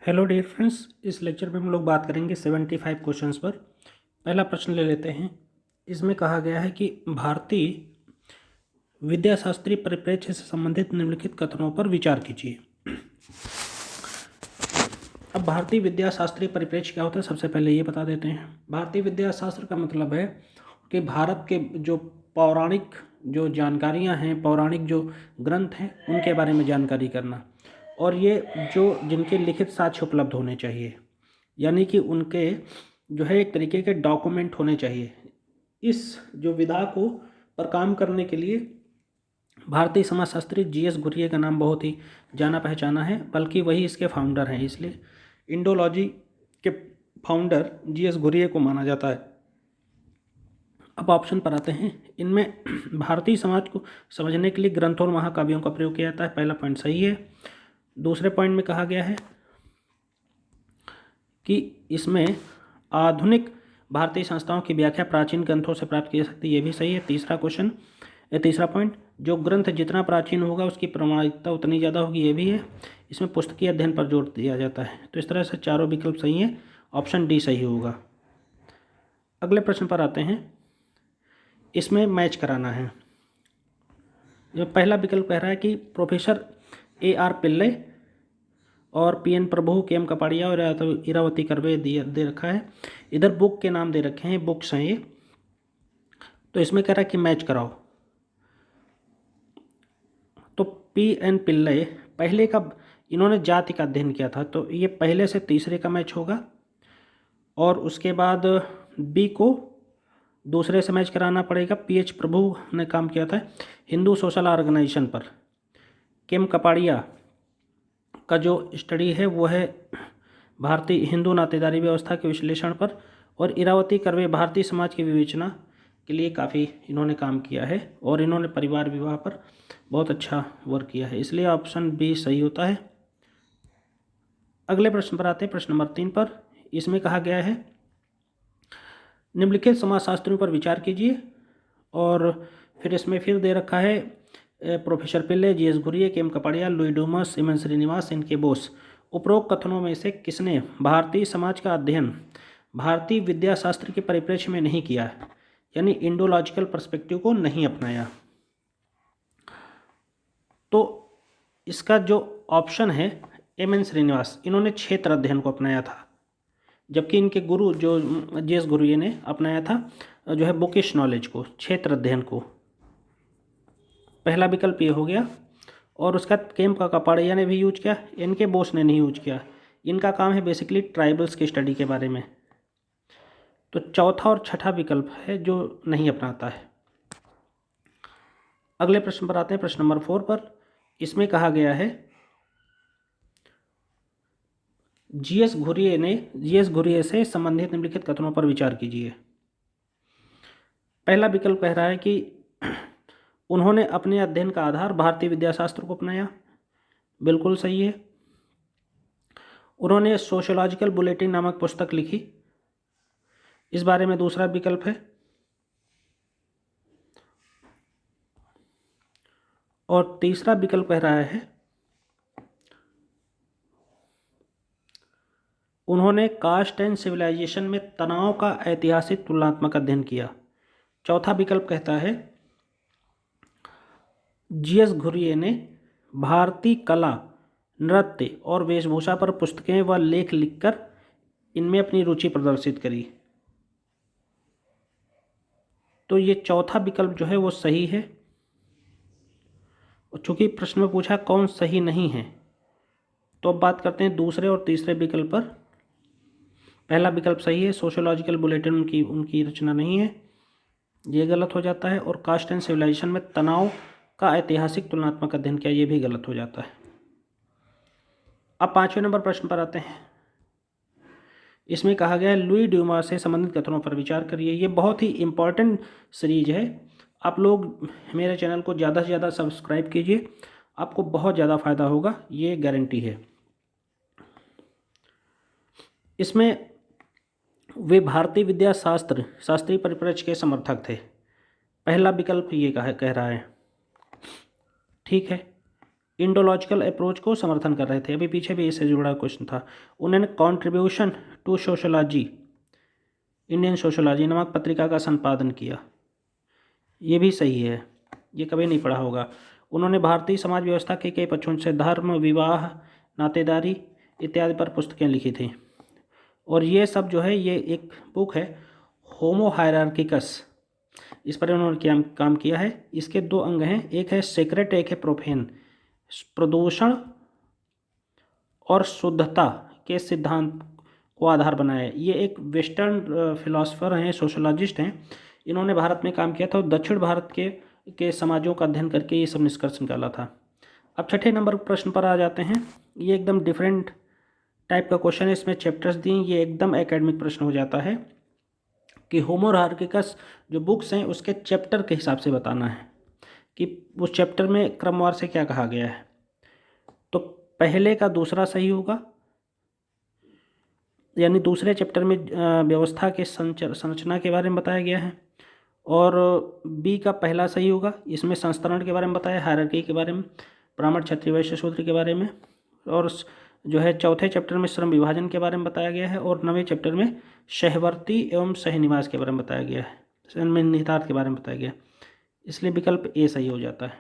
Hello dear friends, इस lecture में हम लोग बात करेंगे 75 क्वेश्चंस पर। पहला प्रश्न ले लेते हैं। इसमें कहा गया है कि भारतीय विद्याशास्त्रीय परिप्रेक्ष्य से संबंधित निम्नलिखित कथनों पर विचार कीजिए। अब भारतीय विद्याशास्त्रीय परिप्रेक्ष्य क्या होता है, सबसे पहले ये बता देते हैं। भारतीय विद्याशास्त्र का मतलब है कि भारत के जो पौराणिक जो जानकारियाँ हैं, पौराणिक जो ग्रंथ हैं, उनके बारे में जानकारी करना, और ये जो जिनके लिखित साक्ष्य उपलब्ध होने चाहिए, यानी कि उनके जो है एक तरीके के डॉक्यूमेंट होने चाहिए। इस जो विधा को पर काम करने के लिए भारतीय समाजशास्त्री जीएस घुरिये का नाम बहुत ही जाना पहचाना है, बल्कि वही इसके फाउंडर हैं, इसलिए इंडोलॉजी के फाउंडर जीएस घुरिये को माना जाता है। अब ऑप्शन पर आते हैं। इनमें भारतीय समाज को समझने के लिए ग्रंथों और महाकाव्यों का प्रयोग किया जाता है। पहला पॉइंट सही है। दूसरे पॉइंट में कहा गया है कि इसमें आधुनिक भारतीय संस्थाओं की व्याख्या प्राचीन ग्रंथों से प्राप्त की जा सकती है, ये भी सही है। तीसरा पॉइंट, जो ग्रंथ जितना प्राचीन होगा उसकी प्रामाणिकता उतनी ज़्यादा होगी, ये भी है। इसमें पुस्तकीय अध्ययन पर जोर दिया जाता है। तो इस तरह से चारों विकल्प सही हैं, ऑप्शन डी सही होगा। अगले प्रश्न पर आते हैं। इसमें मैच कराना है। जो पहला विकल्प कह रहा है कि प्रोफेसर AR पिल्ले और PN प्रभु, KM कपाड़िया और इरावती कर्वे दे रखा है। इधर बुक के नाम दे रखे हैं, बुक्स हैं ये। तो इसमें कह रहा है कि मैच कराओ। तो PN पिल्ले पहले का, इन्होंने जाति का अध्ययन किया था, तो ये पहले से तीसरे का मैच होगा। और उसके बाद B को दूसरे से मैच कराना पड़ेगा। PH प्रभु ने काम किया था हिंदू सोशल ऑर्गेनाइजेशन पर। KM कपाड़िया का जो स्टडी है वो है भारतीय हिंदू नातेदारी व्यवस्था के विश्लेषण पर। और इरावती कर्वे भारतीय समाज की विवेचना के लिए काफ़ी इन्होंने काम किया है, और इन्होंने परिवार विवाह पर बहुत अच्छा वर्क किया है, इसलिए ऑप्शन बी सही होता है। अगले प्रश्न पर आते हैं, प्रश्न नंबर 3 पर। इसमें कहा गया है निम्नलिखित समाजशास्त्रियों पर विचार कीजिए। और फिर इसमें फिर दे रखा है professor Pillai, GS Ghurye, KM Kapadia, Louis Dumont, M Srinivas, इनके बोस। उपरोक्त कथनों में से किसने भारतीय समाज का अध्ययन भारतीय विद्याशास्त्र के परिप्रेक्ष्य में नहीं किया है, यानी इंडोलॉजिकल पर्सपेक्टिव को नहीं अपनाया? तो इसका जो ऑप्शन है एम श्रीनिवास, इन्होंने क्षेत्र अध्ययन को अपनाया था, जबकि इनके गुरु जो जीएस घुरिये ने अपनाया था जो है बुकिश नॉलेज को, क्षेत्र अध्ययन को। पहला विकल्प ये हो गया। और उसका KM कपाड़िया ने भी यूज किया, इनके बोस ने नहीं यूज किया। इनका काम है बेसिकली ट्राइबल्स की स्टडी के बारे में। तो चौथा और छठा विकल्प है जो नहीं अपनाता है। अगले प्रश्न पर आते हैं, प्रश्न नंबर 4 पर। इसमें कहा गया है जीएस घुरिये से संबंधित निम्नलिखित कथनों पर विचार कीजिए। पहला विकल्प कह रहा है कि उन्होंने अपने अध्ययन का आधार भारतीय विद्याशास्त्र को अपनाया, बिल्कुल सही है। उन्होंने सोशियोलॉजिकल बुलेटिन नामक पुस्तक लिखी, इस बारे में दूसरा विकल्प है। और तीसरा विकल्प कह रहा है उन्होंने कास्ट एंड सिविलाइजेशन में तनाव का ऐतिहासिक तुलनात्मक अध्ययन किया। चौथा विकल्प कहता है जीएस घुरिये ने भारतीय कला, नृत्य और वेशभूषा पर पुस्तकें व लेख लिखकर इनमें अपनी रुचि प्रदर्शित करी। तो ये चौथा विकल्प जो है वो सही है। चूंकि प्रश्न में पूछा कौन सही नहीं है, तो अब बात करते हैं दूसरे और तीसरे विकल्प पर। पहला विकल्प सही है, सोशियोलॉजिकल बुलेटिन उनकी रचना नहीं है, ये गलत हो जाता है। और कास्ट एंड सिविलाइजेशन में तनाव का ऐतिहासिक तुलनात्मक अध्ययन किया, ये भी गलत हो जाता है। अब 5वें नंबर प्रश्न पर आते हैं। इसमें कहा गया है लुई ड्यूमास से संबंधित कथनों पर विचार करिए। ये बहुत ही इंपॉर्टेंट सीरीज है। आप लोग मेरे चैनल को ज़्यादा से ज़्यादा सब्सक्राइब कीजिए, आपको बहुत ज़्यादा फायदा होगा, ये गारंटी है। इसमें वे भारतीय विद्याशास्त्र शास्त्रीय परिप्रेक्ष्य के समर्थक थे। पहला विकल्प ये कह रहा है, ठीक है। इंडोलॉजिकल अप्रोच को समर्थन कर रहे थे। अभी पीछे भी इससे जुड़ा क्वेश्चन था। उन्होंने contribution to sociology, Indian sociology नामक पत्रिका का संपादन किया। ये भी सही है, ये कभी नहीं पढ़ा होगा। उन्होंने भारतीय समाज व्यवस्था के कई पक्षों से धर्म, विवाह, नातेदारी इत्यादि पर पुस्तकें लिखी थी। और ये सब जो है, ये एक बुक है होमो हायरार्किकस, इस पर उन्होंने क्या काम किया है। इसके 2 अंग हैं, एक है सेक्रेट, एक है प्रोफेन। प्रदूषण और शुद्धता के सिद्धांत को आधार बनाया है। ये एक वेस्टर्न फिलोसफर हैं, सोशोलॉजिस्ट हैं। इन्होंने भारत में काम किया था और दक्षिण भारत के समाजों का अध्ययन करके ये सब निष्कर्ष निकाला था। अब छठे नंबर प्रश्न पर आ जाते हैं। ये एकदम डिफरेंट टाइप का क्वेश्चन है, इसमें चैप्टर्स दिए, ये एकदम एकेडमिक प्रश्न हो जाता है कि होमो हायरार्किकस जो बुक्स हैं उसके चैप्टर के हिसाब से बताना है कि उस चैप्टर में क्रमवार से क्या कहा गया है। तो पहले का दूसरा सही होगा, यानी दूसरे चैप्टर में व्यवस्था के संरचना के बारे में बताया गया है। और बी का पहला सही होगा, इसमें संस्तरण के बारे में बताया, हायरार्की के बारे में, ब्राह्मण क्षत्रिय वैश्य शूद्र के बारे में। और जो है चौथे चैप्टर में श्रम विभाजन के बारे में बताया गया है। और 9वें चैप्टर में सहवर्ती एवं सहनिवास के बारे में बताया गया है, में निहितार्थ के बारे में बताया गया। इसलिए विकल्प ए सही हो जाता है।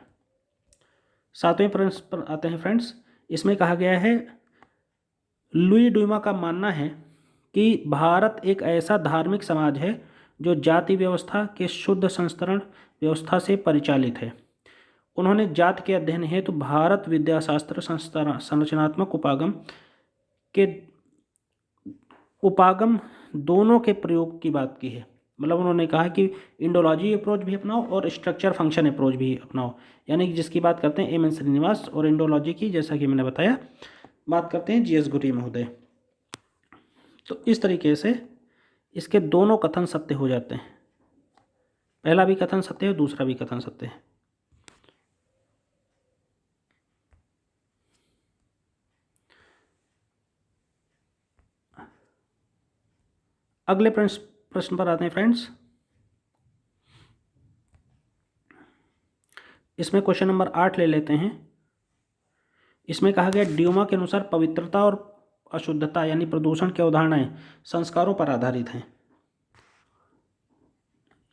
7वें प्रश्न पर आते हैं फ्रेंड्स। इसमें कहा गया है लुई डुमा का मानना है कि भारत एक ऐसा धार्मिक समाज है जो जाति व्यवस्था के शुद्ध संस्तरण व्यवस्था से परिचालित है। उन्होंने जाति के अध्ययन हेतु भारत विद्याशास्त्र संरचनात्मक उपागम दोनों के प्रयोग की बात की है। मतलब उन्होंने कहा कि इंडोलॉजी अप्रोच भी अपनाओ और स्ट्रक्चर फंक्शन अप्रोच भी अपनाओ, यानी कि जिसकी बात करते हैं एम एन श्रीनिवास, और इंडोलॉजी की जैसा कि मैंने बताया बात करते हैं जीएस घुटी महोदय। तो इस तरीके से इसके दोनों कथन सत्य हो जाते हैं, पहला भी कथन सत्य है, दूसरा भी कथन सत्य है। अगले प्रश्न पर आते हैं फ्रेंड्स। इसमें क्वेश्चन नंबर 8 ले लेते हैं। इसमें कहा गया ड्यूमा के अनुसार पवित्रता और अशुद्धता यानी प्रदूषण की अवधारणाएं संस्कारों पर आधारित हैं।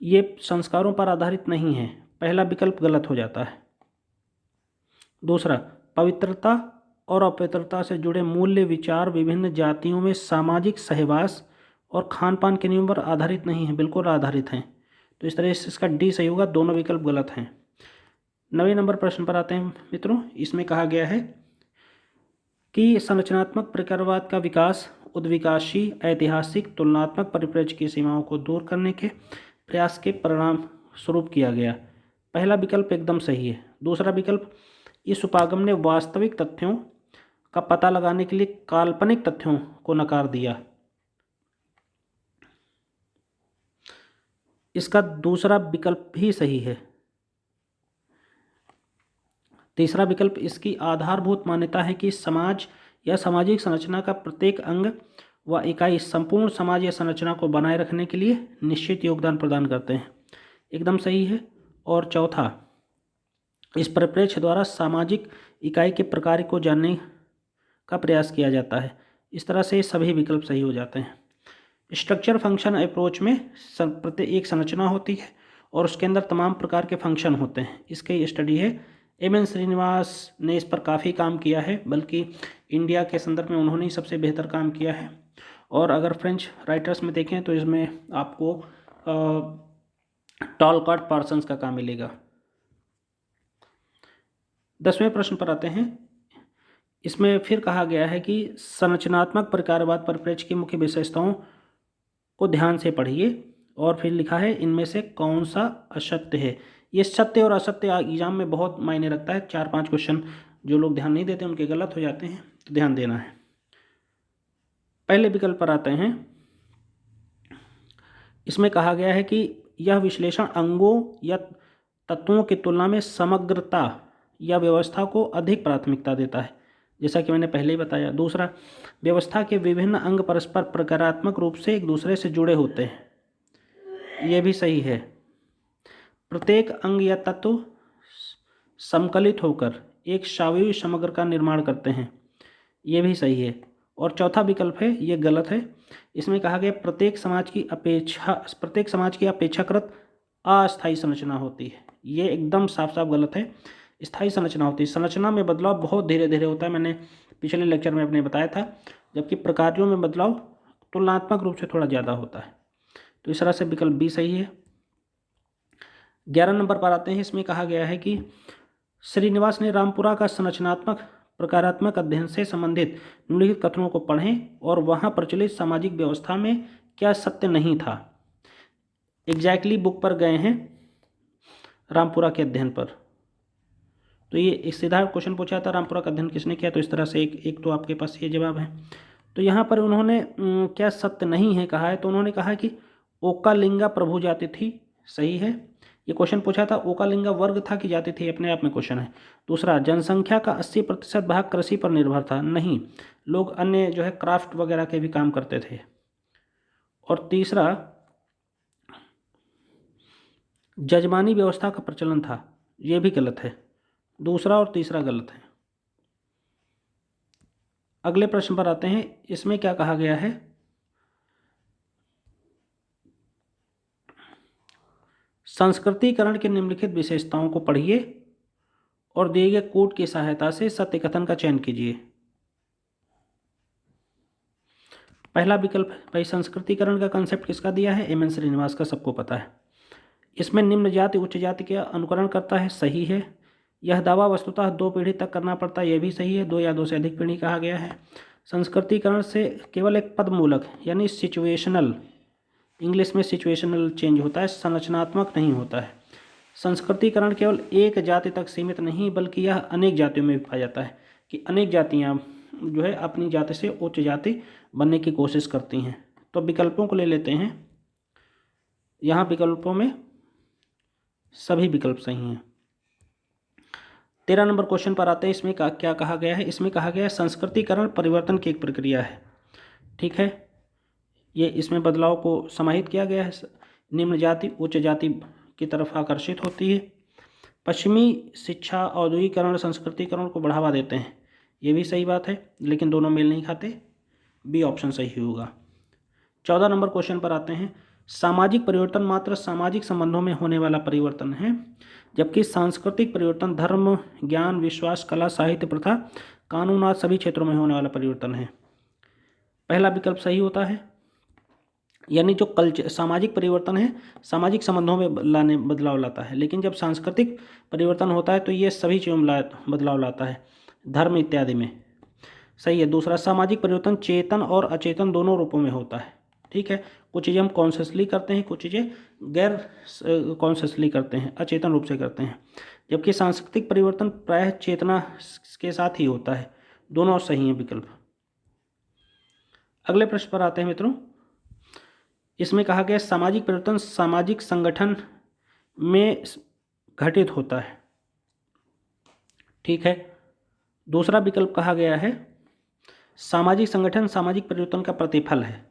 ये संस्कारों पर आधारित नहीं है, पहला विकल्प गलत हो जाता है। दूसरा, पवित्रता और अपवित्रता से जुड़े मूल्य विचार विभिन्न जातियों में सामाजिक सहवास और खान पान के नियमों पर आधारित नहीं है, बिल्कुल आधारित हैं। तो इस तरह से इसका डी सही होगा, दोनों विकल्प गलत हैं। 9वें नंबर प्रश्न पर आते हैं मित्रों। इसमें कहा गया है कि संरचनात्मक प्रकारवाद का विकास उद्विकासी ऐतिहासिक तुलनात्मक परिप्रेक्ष्य की सीमाओं को दूर करने के प्रयास के परिणाम स्वरूप किया गया। पहला विकल्प एकदम सही है। दूसरा विकल्प, इस उपागम ने वास्तविक तथ्यों का पता लगाने के लिए काल्पनिक तथ्यों को नकार दिया। इसका दूसरा विकल्प भी सही है। तीसरा विकल्प, इसकी आधारभूत मान्यता है कि समाज या सामाजिक संरचना का प्रत्येक अंग व इकाई संपूर्ण समाज या संरचना को बनाए रखने के लिए निश्चित योगदान प्रदान करते हैं, एकदम सही है। और चौथा, इस परिप्रेक्ष्य द्वारा सामाजिक इकाई के प्रकार को जानने का प्रयास किया जाता है। इस तरह से सभी विकल्प सही हो जाते हैं। स्ट्रक्चर फंक्शन अप्रोच में प्रत्येक एक संरचना होती है और उसके अंदर तमाम प्रकार के फंक्शन होते हैं। इसकी स्टडी है, एम एन श्रीनिवास ने इस पर काफ़ी काम किया है, बल्कि इंडिया के संदर्भ में उन्होंने ही सबसे बेहतर काम किया है। और अगर फ्रेंच राइटर्स में देखें तो इसमें आपको टॉलकॉट पार्सन्स का काम मिलेगा। 10वें प्रश्न पर आते हैं। इसमें फिर कहा गया है कि संरचनात्मक प्रकारवाद परिप्रेक्ष्य की मुख्य विशेषताओं को ध्यान से पढ़िए, और फिर लिखा है इनमें से कौन सा असत्य है। ये सत्य और असत्य एग्जाम में बहुत मायने रखता है। 4-5 क्वेश्चन जो लोग ध्यान नहीं देते उनके गलत हो जाते हैं, तो ध्यान देना है। पहले विकल्प पर आते हैं। इसमें कहा गया है कि यह विश्लेषण अंगों या तत्वों की तुलना में समग्रता या व्यवस्था को अधिक प्राथमिकता देता है, जैसा कि मैंने पहले ही बताया। दूसरा, व्यवस्था के विभिन्न अंग परस्पर प्रकारात्मक रूप से एक दूसरे से जुड़े होते हैं, ये भी सही है। प्रत्येक अंग या तत्व समकलित होकर एक स्वाभाविक समग्र का निर्माण करते हैं, ये भी सही है। और चौथा विकल्प है, ये गलत है। इसमें कहा गया प्रत्येक समाज की अपेक्षाकृत अस्थायी संरचना होती है, ये एकदम साफ साफ गलत है। स्थायी संरचना होती है, संरचना में बदलाव बहुत धीरे धीरे होता है, मैंने पिछले लेक्चर में अपने बताया था, जबकि प्रकारों में बदलाव तुलनात्मक रूप से थोड़ा ज़्यादा होता है। तो इस तरह से विकल्प बी सही है। 11 नंबर पर आते हैं। इसमें कहा गया है कि श्रीनिवास ने रामपुरा का संरचनात्मक प्रकारात्मक अध्ययन से संबंधित निम्नलिखित कथनों को पढ़ें और वहाँ प्रचलित सामाजिक व्यवस्था में क्या सत्य नहीं था। एग्जैक्टली बुक पर गए हैं रामपुरा के अध्ययन पर, तो ये एक सीधा क्वेश्चन पूछा था, रामपुरा का अध्ययन किसने किया, तो इस तरह से एक तो आपके पास ये जवाब है। तो यहाँ पर उन्होंने क्या सत्य नहीं है कहा है, तो उन्होंने कहा कि ओकालिंगा प्रभु जाति थी, सही है। ये क्वेश्चन पूछा था ओकालिंगा वर्ग था कि जाति थी, अपने आप में क्वेश्चन है। दूसरा, जनसंख्या का 80% भाग कृषि पर निर्भर था, नहीं, लोग अन्य जो है क्राफ्ट वगैरह के भी काम करते थे। और तीसरा, जजमानी व्यवस्था का प्रचलन था, ये भी गलत है। दूसरा और तीसरा गलत है। अगले प्रश्न पर आते हैं। इसमें क्या कहा गया है, संस्कृतिकरण के निम्नलिखित विशेषताओं को पढ़िए और दिए गए कोड की सहायता से सत्य कथन का चयन कीजिए। पहला विकल्प भाई, संस्कृतिकरण का कंसेप्ट किसका दिया है, एम एन श्रीनिवास का, सबको पता है। इसमें निम्न जाति उच्च जाति का अनुकरण करता है, सही है। यह दावा वस्तुतः 2 पीढ़ी तक करना पड़ता है, यह भी सही है, 2 या 2 से अधिक पीढ़ी कहा गया है। संस्कृतिकरण से केवल एक पदमूलक यानी सिचुएशनल, इंग्लिश में सिचुएशनल चेंज होता है, संरचनात्मक नहीं होता है। संस्कृतिकरण केवल एक जाति तक सीमित नहीं बल्कि यह अनेक जातियों में भी पाया जाता है कि अनेक जातियाँ जो है अपनी जाति से उच्च जाति बनने की कोशिश करती हैं। तो विकल्पों को ले लेते हैं। यहाँ विकल्पों में सभी विकल्प सही हैं। 13 नंबर क्वेश्चन पर आते हैं। इसमें क्या कहा गया है, इसमें कहा गया है संस्कृतिकरण परिवर्तन की एक प्रक्रिया है, ठीक है। ये इसमें बदलाव को समाहित किया गया है, निम्न जाति उच्च जाति की तरफ आकर्षित होती है। पश्चिमी शिक्षा औद्योगिकरण संस्कृतिकरण को बढ़ावा देते हैं, ये भी सही बात है, लेकिन दोनों मेल नहीं खाते, बी ऑप्शन सही होगा। 14 नंबर क्वेश्चन पर आते हैं। सामाजिक परिवर्तन मात्र सामाजिक संबंधों में होने वाला परिवर्तन है, जबकि सांस्कृतिक परिवर्तन धर्म, ज्ञान, विश्वास, कला, साहित्य, प्रथा, कानून आदि सभी क्षेत्रों में होने वाला परिवर्तन है। पहला विकल्प सही होता है, यानी जो कल्चर सामाजिक परिवर्तन है सामाजिक संबंधों में बदलाव लाता है, लेकिन जब सांस्कृतिक परिवर्तन होता है तो ये सभी चीज़ों में बदलाव लाता है, धर्म इत्यादि में, सही है। दूसरा, सामाजिक परिवर्तन चेतन और अचेतन दोनों रूपों में होता है, ठीक है। कुछ चीज़ें हम कॉन्शियसली करते हैं, कुछ चीज़ें गैर कॉन्शियसली करते हैं, अचेतन रूप से करते हैं, जबकि सांस्कृतिक परिवर्तन प्रायः चेतना के साथ ही होता है। दोनों सही हैं विकल्प। अगले प्रश्न पर आते हैं मित्रों। इसमें कहा गया सामाजिक परिवर्तन सामाजिक संगठन में घटित होता है, ठीक है। दूसरा विकल्प कहा गया है सामाजिक संगठन सामाजिक परिवर्तन का प्रतिफल है,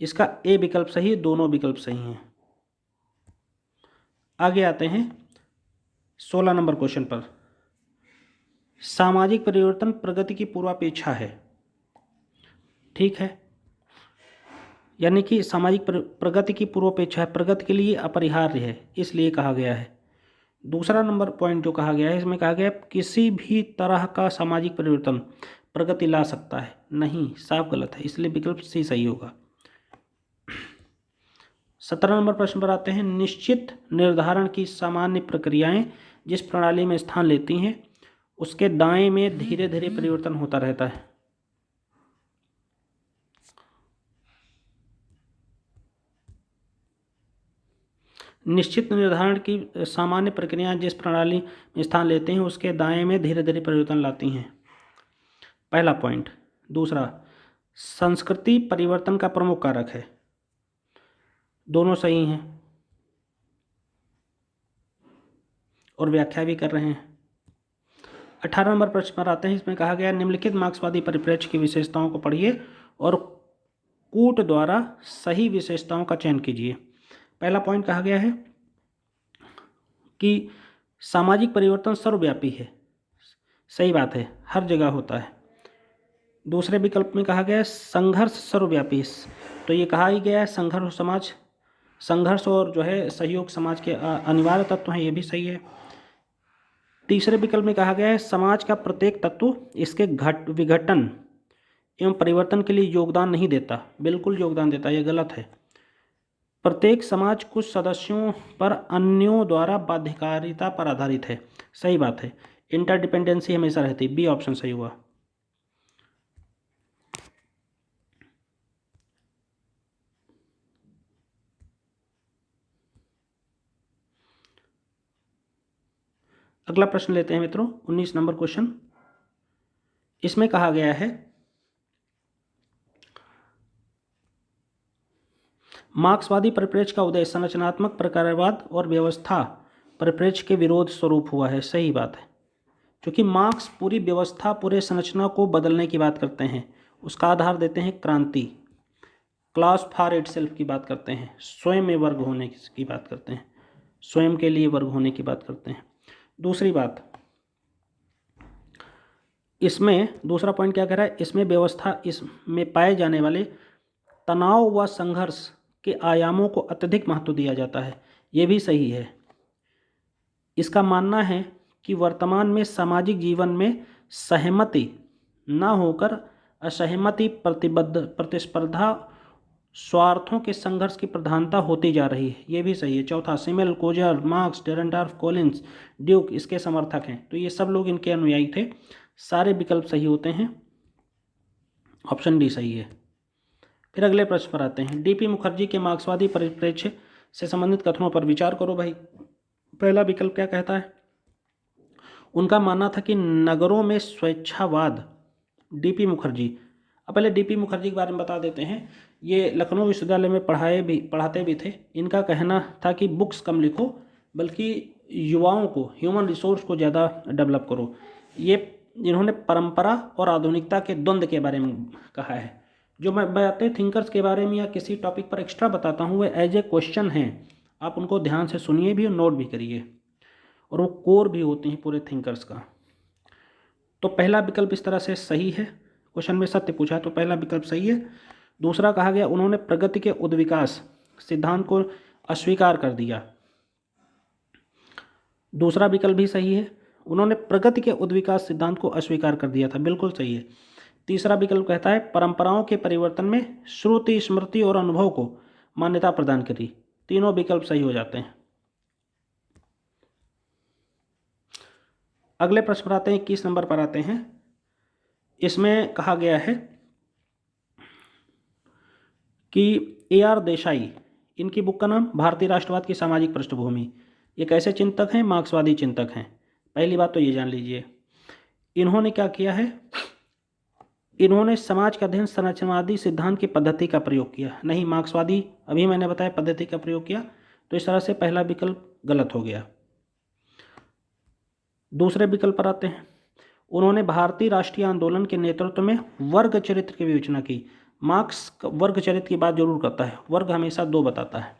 इसका ए विकल्प सही है, दोनों विकल्प सही हैं। आगे आते हैं 16 नंबर क्वेश्चन पर। सामाजिक परिवर्तन प्रगति की पूर्वापेक्षा है, ठीक है, यानी कि सामाजिक प्रगति की पूर्वापेक्षा है, प्रगति के लिए अपरिहार्य है, इसलिए कहा गया है। दूसरा नंबर पॉइंट जो कहा गया है, इसमें कहा गया है किसी भी तरह का सामाजिक परिवर्तन प्रगति ला सकता है, नहीं, साफ गलत है, इसलिए विकल्प सी सही होगा। 17 नंबर प्रश्न पर आते हैं। निश्चित निर्धारण की सामान्य प्रक्रियाएं जिस प्रणाली में स्थान लेती हैं उसके दाएं में धीरे धीरे परिवर्तन होता रहता है। निश्चित निर्धारण की सामान्य प्रक्रियाएं जिस प्रणाली में स्थान लेते हैं उसके दाएं में धीरे धीरे परिवर्तन लाती हैं, पहला पॉइंट। दूसरा, संस्कृति परिवर्तन का प्रमुख कारक है, दोनों सही हैं और व्याख्या भी कर रहे हैं। 18 नंबर प्रश्न पर आते हैं। इसमें कहा गया निम्नलिखित मार्क्सवादी परिप्रेक्ष्य की विशेषताओं को पढ़िए और कूट द्वारा सही विशेषताओं का चयन कीजिए। पहला पॉइंट कहा गया है कि सामाजिक परिवर्तन सर्वव्यापी है, सही बात है, हर जगह होता है। दूसरे विकल्प में कहा गया है संघर्ष सर्वव्यापी, तो ये कहा ही गया है संघर्ष और जो है सहयोग समाज के अनिवार्य तत्व हैं, ये भी सही है। तीसरे विकल्प में कहा गया है समाज का प्रत्येक तत्व इसके विघटन एवं परिवर्तन के लिए योगदान नहीं देता, बिल्कुल योगदान देता, ये गलत है। प्रत्येक समाज कुछ सदस्यों पर अन्यों द्वारा बाध्यकारिता पर आधारित है, सही बात है, इंटरडिपेंडेंसी हमेशा रहती, बी ऑप्शन सही हुआ। अगला प्रश्न लेते हैं मित्रों, 19 नंबर क्वेश्चन। इसमें कहा गया है मार्क्सवादी परिप्रेक्ष्य का उदय संरचनात्मक प्रकारवाद और व्यवस्था परिप्रेक्ष्य के विरोध स्वरूप हुआ है, सही बात है, क्योंकि मार्क्स पूरी व्यवस्था पूरे संरचना को बदलने की बात करते हैं, उसका आधार देते हैं क्रांति, क्लास फॉर इटसेल्फ की बात करते हैं, स्वयं में वर्ग होने की बात करते हैं, स्वयं के लिए वर्ग होने की बात करते हैं। दूसरी बात, इसमें दूसरा पॉइंट क्या कह रहा है, इसमें व्यवस्था इसमें पाए जाने वाले तनाव व संघर्ष के आयामों को अत्यधिक महत्व दिया जाता है, ये भी सही है। इसका मानना है कि वर्तमान में सामाजिक जीवन में सहमति न होकर असहमति, प्रतिस्पर्धा, स्वार्थों के संघर्ष की प्रधानता होती जा रही है, ये भी सही है। चौथा, Simmel, Coser, Marx, Dahrendorf, Collins, ड्यूक इसके समर्थक हैं, तो ये सब लोग इनके अनुयायी थे। सारे विकल्प सही होते हैं, ऑप्शन डी सही है। फिर अगले प्रश्न पर आते हैं, डीपी मुखर्जी के मार्क्सवादी परिप्रेक्ष्य से संबंधित कथनों पर विचार करो भाई। पहला विकल्प क्या कहता है, उनका मानना था कि नगरों में स्वेच्छावाद, डीपी मुखर्जी। अब पहले डीपी मुखर्जी के बारे में बता देते हैं, ये लखनऊ विश्वविद्यालय में पढ़ाते भी थे। इनका कहना था कि बुक्स कम लिखो बल्कि युवाओं को, ह्यूमन रिसोर्स को ज़्यादा डेवलप करो। ये इन्होंने परंपरा और आधुनिकता के द्वंद्व के बारे में कहा है। जो मैं बातें थिंकर्स के बारे में या किसी टॉपिक पर एक्स्ट्रा बताता हूँ वह एज ए क्वेश्चन हैं, आप उनको ध्यान से सुनिए भी और नोट भी करिए, और वो कोर भी होती हैं पूरे थिंकर्स का। तो पहला विकल्प इस तरह से सही है, क्वेश्चन में सत्य पूछा है तो पहला विकल्प सही है। दूसरा कहा गया उन्होंने प्रगति के उद्विकास सिद्धांत को अस्वीकार कर दिया, दूसरा विकल्प भी सही है, उन्होंने प्रगति के उद्विकास सिद्धांत को अस्वीकार कर दिया था, बिल्कुल सही है। तीसरा विकल्प कहता है परंपराओं के परिवर्तन में श्रुति, स्मृति और अनुभव को मान्यता प्रदान करी। तीनों विकल्प सही हो जाते हैं। अगले प्रश्न पर आते हैं, 21 नंबर पर आते हैं। इसमें कहा गया है कि AR देसाई, इनकी बुक का नाम भारतीय राष्ट्रवाद की सामाजिक पृष्ठभूमि, ये कैसे चिंतक हैं, मार्क्सवादी चिंतक हैं। पहली बात तो ये जान लीजिए, इन्होंने क्या किया है, इन्होंने समाज का अध्ययन संरचनावादी सिद्धांत की पद्धति का प्रयोग किया, नहीं मार्क्सवादी, अभी मैंने बताया पद्धति का प्रयोग किया, तो इस तरह से पहला विकल्प गलत हो गया। दूसरे विकल्प पर आते हैं, उन्होंने भारतीय राष्ट्रीय आंदोलन के नेतृत्व में वर्ग चरित्र की विवेचना की। मार्क्स वर्ग चरित्र की बात जरूर करता है, वर्ग हमेशा दो बताता है।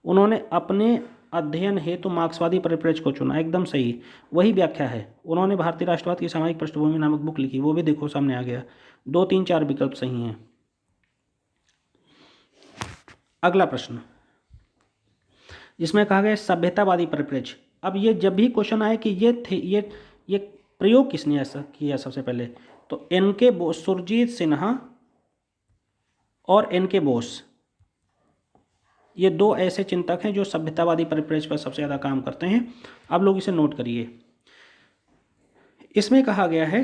उन्होंने अपने अध्ययन हेतु मार्क्सवादी परिप्रेक्ष्य को चुना, एकदम सही, वही व्याख्या है। उन्होंने भारतीय राष्ट्रवाद की सामाजिक पृष्ठभूमि नामक बुक लिखी, वो भी देखो सामने आ गया। 2, 3, 4 विकल्प सही हैं। अगला प्रश्न जिसमें कहा गया सभ्यतावादी परिप्रेक्ष्य। अब ये जब भी क्वेश्चन आए कि ये प्रयोग किसने ऐसा किया, सबसे पहले तो एन.के. बोस, सुरजीत सिन्हा और एन.के. बोस, ये दो ऐसे चिंतक हैं जो सभ्यतावादी परिप्रेक्ष्य पर सबसे ज़्यादा काम करते हैं। आप लोग इसे नोट करिए। इसमें कहा गया है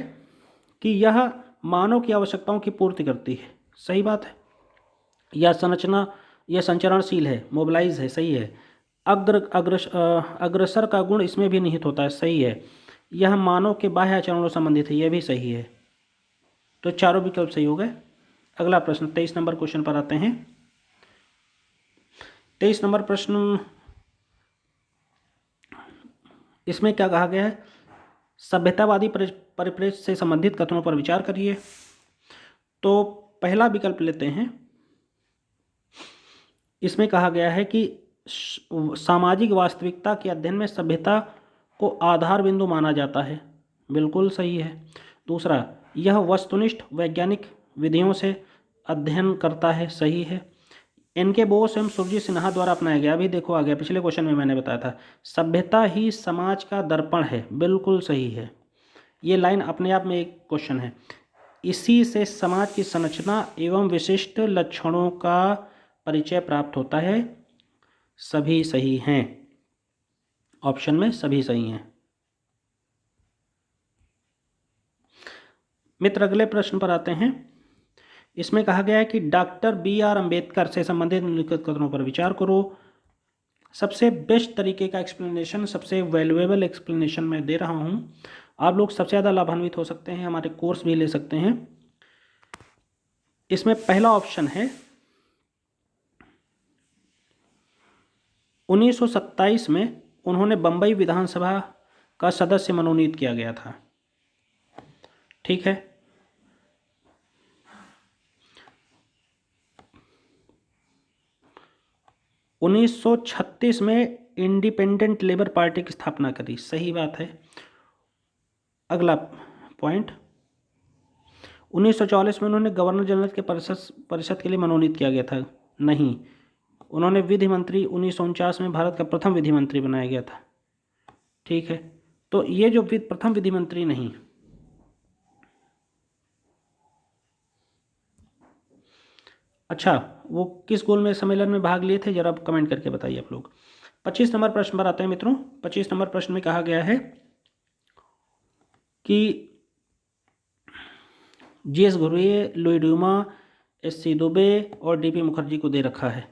कि यह मानव की आवश्यकताओं की पूर्ति करती है, सही बात है। यह संचरणशील है, मोबिलाइज है, सही है। अग्रसर का गुण इसमें भी निहित होता है, सही है। यह मानव के बाह्य आचरणों से संबंधित है, यह भी सही है। तो चारों विकल्प सही हो गए। अगला प्रश्न 23 नंबर क्वेश्चन पर आते हैं। 23 नंबर प्रश्न, इसमें क्या कहा गया है, सभ्यतावादी परिप्रेक्ष्य से संबंधित कथनों पर विचार करिए। तो पहला विकल्प लेते हैं। इसमें कहा गया है कि सामाजिक वास्तविकता के अध्ययन में सभ्यता को आधार बिंदु माना जाता है, बिल्कुल सही है। दूसरा, यह वस्तुनिष्ठ वैज्ञानिक विधियों से अध्ययन करता है, सही है। इनके बोस एवं सुरजीत सिन्हा द्वारा अपनाया गया, अभी देखो आ गया, पिछले क्वेश्चन में मैंने बताया था, सभ्यता ही समाज का दर्पण है, बिल्कुल सही है। ये लाइन अपने आप में एक क्वेश्चन है। इसी से समाज की संरचना एवं विशिष्ट लक्षणों का परिचय प्राप्त होता है, सभी सही हैं, ऑप्शन में सभी सही हैं। मित्र अगले प्रश्न पर आते हैं। इसमें कहा गया है कि डॉक्टर B.R. अम्बेडकर से संबंधित निम्नलिखित कथनों पर विचार करो। सबसे बेस्ट तरीके का एक्सप्लेनेशन, सबसे वैल्यूएबल एक्सप्लेनेशन मैं दे रहा हूँ, आप लोग सबसे ज़्यादा लाभान्वित हो सकते हैं, हमारे कोर्स भी ले सकते हैं। इसमें पहला ऑप्शन है 1927 में उन्होंने बम्बई विधानसभा का सदस्य मनोनीत किया गया था, ठीक है। 1936 में इंडिपेंडेंट लेबर पार्टी की स्थापना करी, सही बात है। अगला पॉइंट, 1944 में उन्होंने गवर्नर जनरल के परिषद के लिए मनोनीत किया गया था, नहीं। उन्होंने विधि मंत्री 1949 में भारत का प्रथम विधि मंत्री बनाया गया था, ठीक है। तो ये जो प्रथम विधि मंत्री नहीं, अच्छा, वो किस गोलमेज सम्मेलन में भाग लिए थे, जरा कमेंट करके बताइए आप लोग। 25 नंबर प्रश्न पर आते हैं मित्रों। 25 नंबर प्रश्न में कहा गया है कि GS Ghurye, Louis Dumont, SC Dube और DP मुखर्जी को दे रखा है।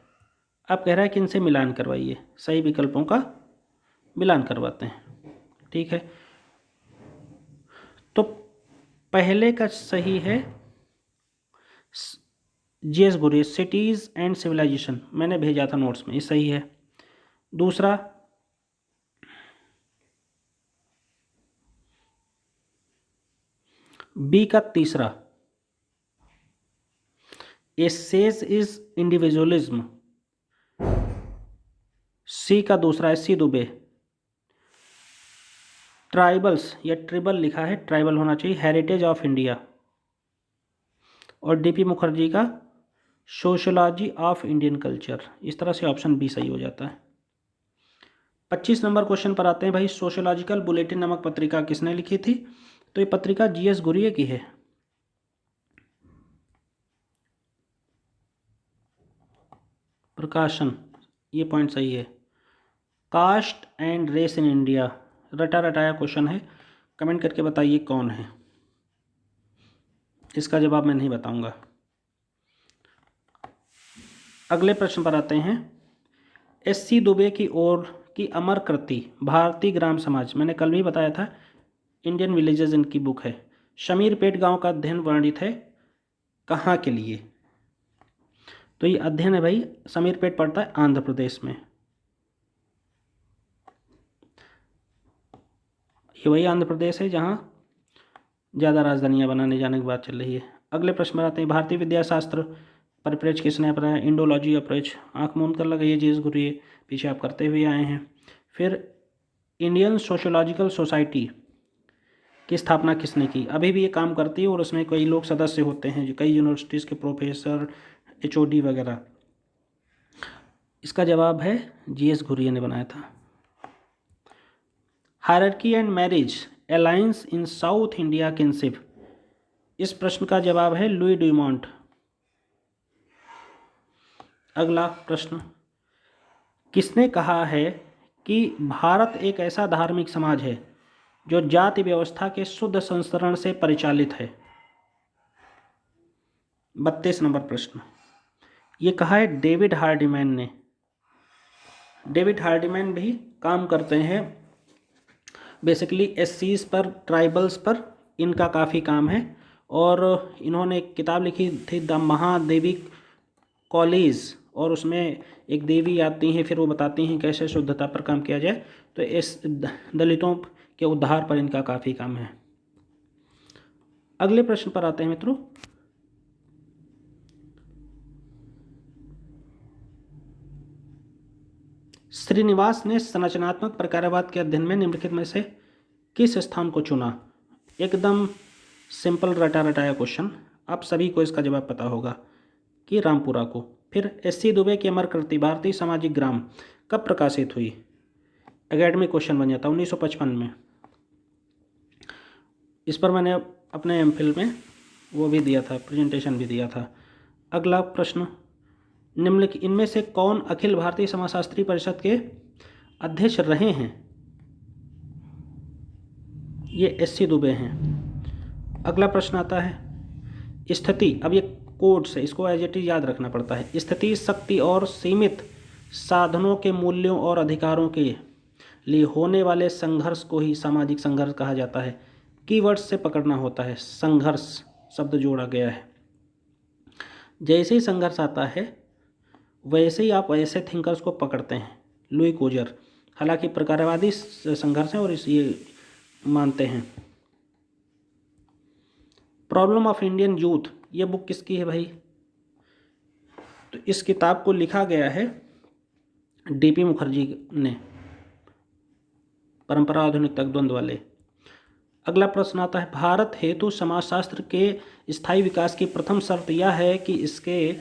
अब कह रहा है कि इनसे मिलान करवाइए, सही विकल्पों का मिलान करवाते हैं, ठीक है। तो पहले का सही है GS घुर्ये, सिटीज़ एंड सिविलाइजेशन, मैंने भेजा था नोट्स में, ये सही है। दूसरा, बी का तीसरा, एसेज इज इंडिविजुअलिज्म, सी का दूसरा, SC दुबे, ट्राइबल्स या ट्रिबल लिखा है, ट्राइबल होना चाहिए, हेरिटेज ऑफ इंडिया, और DP मुखर्जी का सोशोलॉजी ऑफ इंडियन कल्चर। इस तरह से ऑप्शन बी सही हो जाता है। 25 नंबर क्वेश्चन पर आते हैं भाई। सोशोलॉजिकल बुलेटिन नामक पत्रिका किसने लिखी थी? तो ये पत्रिका GS घुर्ये की है। प्रकाशन, ये पॉइंट सही है। Caste and race in India, रटा रटाया क्वेश्चन है, कमेंट करके बताइए कौन है। इसका जवाब मैं नहीं बताऊंगा। अगले प्रश्न पर आते हैं। SC दुबे की ओर की अमर कृति भारतीय ग्राम समाज, मैंने कल भी बताया था, इंडियन विलेजेस इनकी बुक है। शमीरपेट गांव का अध्ययन वर्णित है, कहाँ के लिए? तो ये अध्ययन है भाई, शमीरपेट पड़ता है आंध्र प्रदेश में, ये वही आंध्र प्रदेश है जहाँ ज़्यादा राजधानियाँ बनाने जाने की बात चल रही है। अगले प्रश्न पर आते हैं। भारतीय विद्याशास्त्र परिप्रेक्ष्य किसने अपनाया? इंडोलॉजी अप्रोच, आँख मूंद कर लगाइए, GS घुर्ये, पीछे आप करते हुए आए हैं। फिर इंडियन सोशोलॉजिकल सोसाइटी की स्थापना किसने की? अभी भी ये काम करती है और उसमें कई लोग सदस्य होते हैं, जो कई यूनिवर्सिटीज़ के प्रोफेसर, HOD वगैरह। इसका जवाब है GS घुर्ये ने बनाया था। Hierarchy and marriage alliance in south India kinship, इस प्रश्न का जवाब है लुई ड्यूमॉन्ट। अगला प्रश्न, किसने कहा है कि भारत एक ऐसा धार्मिक समाज है जो जाति व्यवस्था के शुद्ध संस्करण से परिचालित है? 32 नंबर प्रश्न, ये कहा है डेविड हार्डिमैन ने। डेविड हार्डिमैन भी काम करते हैं बेसिकली SCs पर, ट्राइबल्स पर, इनका काफ़ी काम है। और इन्होंने एक किताब लिखी थी द महादेवी कॉलेज, और उसमें एक देवी आती हैं, फिर वो बताती हैं कैसे शुद्धता पर काम किया जाए। तो इस दलितों के उद्धार पर इनका काफ़ी काम है। अगले प्रश्न पर आते हैं मित्रों। श्रीनिवास ने संरचनात्मक प्रकारवाद के अध्ययन में निम्नलिखित में से किस स्थान को चुना? एकदम सिंपल रटा रटाया क्वेश्चन, आप सभी को इसका जवाब पता होगा कि रामपुरा को। फिर एस.सी. दुबे की अमर कृति भारतीय सामाजिक ग्राम कब प्रकाशित हुई? एकेडमिक क्वेश्चन बन जाता 1955 में। इस पर मैंने अपने एमफिल में वो भी दिया था, प्रेजेंटेशन भी दिया था। अगला प्रश्न, निम्नलिखित इनमें से कौन अखिल भारतीय समाजशास्त्री परिषद के अध्यक्ष रहे हैं? ये एस.सी. दुबे हैं। अगला प्रश्न आता है स्थिति, अब ये कोड से इसको एज इट इज याद रखना पड़ता है। स्थिति, शक्ति और सीमित साधनों के मूल्यों और अधिकारों के लिए होने वाले संघर्ष को ही सामाजिक संघर्ष कहा जाता है। कीवर्ड्स से पकड़ना होता है, संघर्ष शब्द जोड़ा गया है। जैसे ही संघर्ष आता है वैसे ही आप ऐसे थिंकर्स को पकड़ते हैं। लुई कोजर हालांकि प्रकारवादी संघर्ष है और इस ये मानते हैं। प्रॉब्लम ऑफ इंडियन यूथ, ये बुक किसकी है भाई? तो इस किताब को लिखा गया है डी.पी. मुखर्जी ने, परंपरा आधुनिकता द्वंद्व वाले। अगला प्रश्न आता है भारत हेतु समाजशास्त्र के स्थायी विकास की प्रथम शर्त यह है कि इसके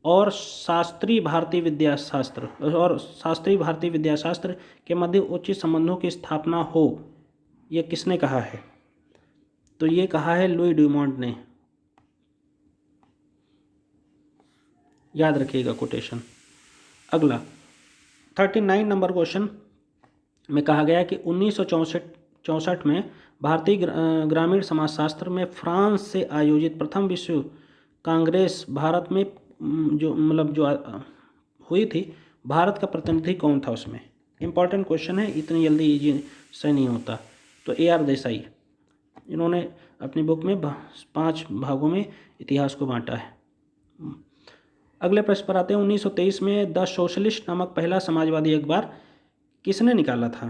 और शास्त्रीय भारतीय विद्याशास्त्र के मध्य उचित संबंधों की स्थापना हो। यह किसने कहा है? तो ये कहा है लुई ड्यूमोंट ने, याद रखिएगा कोटेशन। अगला 39 नंबर क्वेश्चन में कहा गया कि 1964 में भारतीय ग्रामीण समाजशास्त्र में फ्रांस से आयोजित प्रथम विश्व कांग्रेस भारत में जो हुई थी, भारत का प्रतिनिधि कौन था उसमें? इंपॉर्टेंट क्वेश्चन है, इतनी जल्दी इजी से नहीं होता। तो A.R. देसाई, इन्होंने अपनी बुक में 5 भागों में इतिहास को बांटा है। अगले प्रश्न पर आते हैं 1923 में द सोशलिस्ट नामक पहला समाजवादी अखबार किसने निकाला था?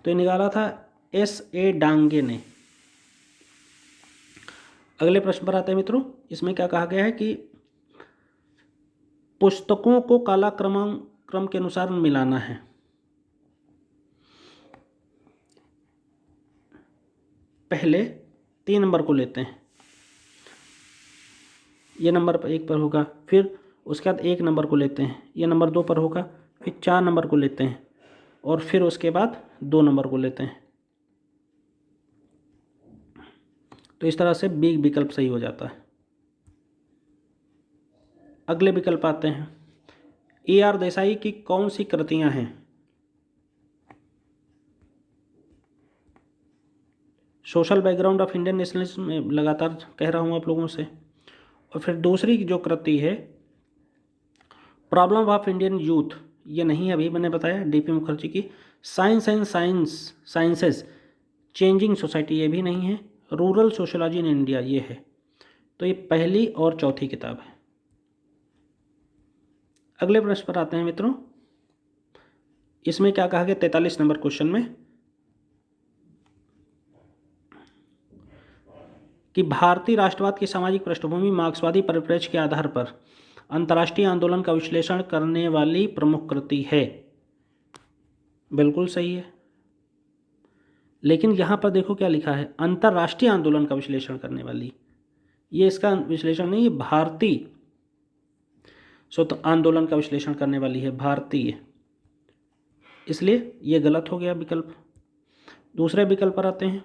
तो ये निकाला था S.A. डांगे ने। अगले प्रश्न पर आते हैं मित्रों, इसमें क्या कहा गया है कि पुस्तकों को कालक्रम के अनुसार मिलाना है। पहले 3 नंबर को लेते हैं, ये नंबर 1 पर होगा, फिर उसके बाद 1 नंबर को लेते हैं, ये नंबर 2 पर होगा, फिर 4 नंबर को लेते हैं और फिर उसके बाद 2 नंबर को लेते हैं। तो इस तरह से बी विकल्प सही हो जाता है। अगले विकल्प आते हैं A.R. देसाई की कौन सी कृतियां हैं? Social background of Indian nationalism में लगातार कह रहा हूं आप लोगों से। और फिर दूसरी जो कृति है प्रॉब्लम ऑफ इंडियन यूथ, ये नहीं है, अभी मैंने बताया डी.पी. मुखर्जी की। Science and sciences changing society, ये भी नहीं है। रूरल सोशोलॉजी इन इंडिया, ये है। तो ये पहली और चौथी किताब है। अगले प्रश्न पर आते हैं मित्रों, इसमें क्या कहा गया 43 नंबर क्वेश्चन में कि भारतीय राष्ट्रवाद की सामाजिक पृष्ठभूमि मार्क्सवादी परिप्रेक्ष्य के आधार पर अंतर्राष्ट्रीय आंदोलन का विश्लेषण करने वाली प्रमुख कृति है। बिल्कुल सही है, लेकिन यहाँ पर देखो क्या लिखा है, अंतर्राष्ट्रीय आंदोलन का विश्लेषण करने वाली। ये इसका विश्लेषण नहीं, ये भारतीय स्वतंत्र आंदोलन का विश्लेषण करने वाली है, भारतीय, इसलिए ये गलत हो गया विकल्प। दूसरे विकल्प पर आते हैं,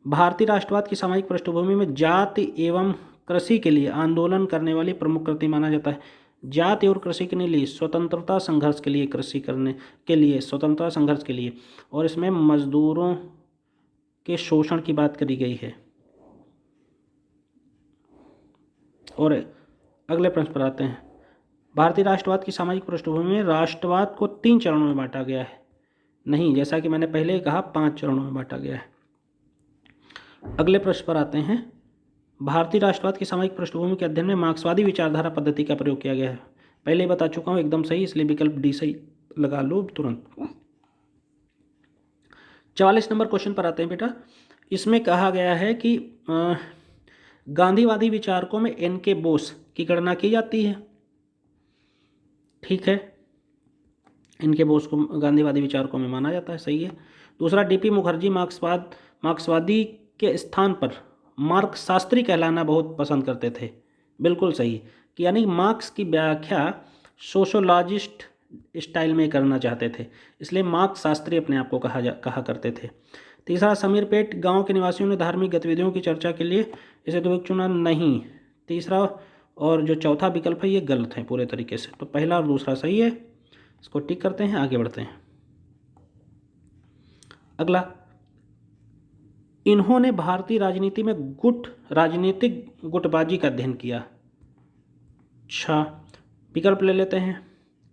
भारतीय राष्ट्रवाद की सामाजिक पृष्ठभूमि में जाति एवं कृषि के लिए आंदोलन करने वाली प्रमुख कृति माना जाता है। जाति और कृषि के लिए स्वतंत्रता संघर्ष के लिए, कृषि करने के लिए स्वतंत्रता संघर्ष के लिए, और इसमें मजदूरों के शोषण की बात करी गई है। और अगले प्रश्न पर आते हैं, भारतीय राष्ट्रवाद की सामाजिक पृष्ठभूमि में राष्ट्रवाद को 3 चरणों में बांटा गया है। नहीं, जैसा कि मैंने पहले कहा 5 चरणों में बांटा गया है। अगले प्रश्न पर आते हैं, भारतीय राष्ट्रवाद की सामाजिक पृष्ठभूमि के अध्ययन में मार्क्सवादी विचारधारा पद्धति का प्रयोग किया गया है। पहले ही बता चुका हूँ, एकदम सही, इसलिए विकल्प डी सही लगा लो तुरंत। 44 नंबर क्वेश्चन पर आते हैं बेटा, इसमें कहा गया है कि गांधीवादी विचारकों में N.K. बोस की गणना की जाती है। ठीक है, N.K. बोस को गांधीवादी विचारकों में माना जाता है, सही है। दूसरा, डी.पी. मुखर्जी मार्क्सवादी के स्थान पर मार्क्स शास्त्री कहलाना बहुत पसंद करते थे। बिल्कुल सही, कि यानी मार्क्स की व्याख्या सोशोलॉजिस्ट स्टाइल में करना चाहते थे, इसलिए मार्क्स शास्त्री अपने आप को कहा करते थे। तीसरा, समीरपेट गांव के निवासियों ने धार्मिक गतिविधियों की चर्चा के लिए इसे तो चुना नहीं। तीसरा और जो चौथा विकल्प है ये गलत है पूरे तरीके से, तो पहला और दूसरा सही है, इसको टिक करते हैं, आगे बढ़ते हैं। अगला, इन्होंने भारतीय राजनीति में राजनीतिक गुटबाजी का अध्ययन किया। अच्छा, विकल्प ले लेते हैं।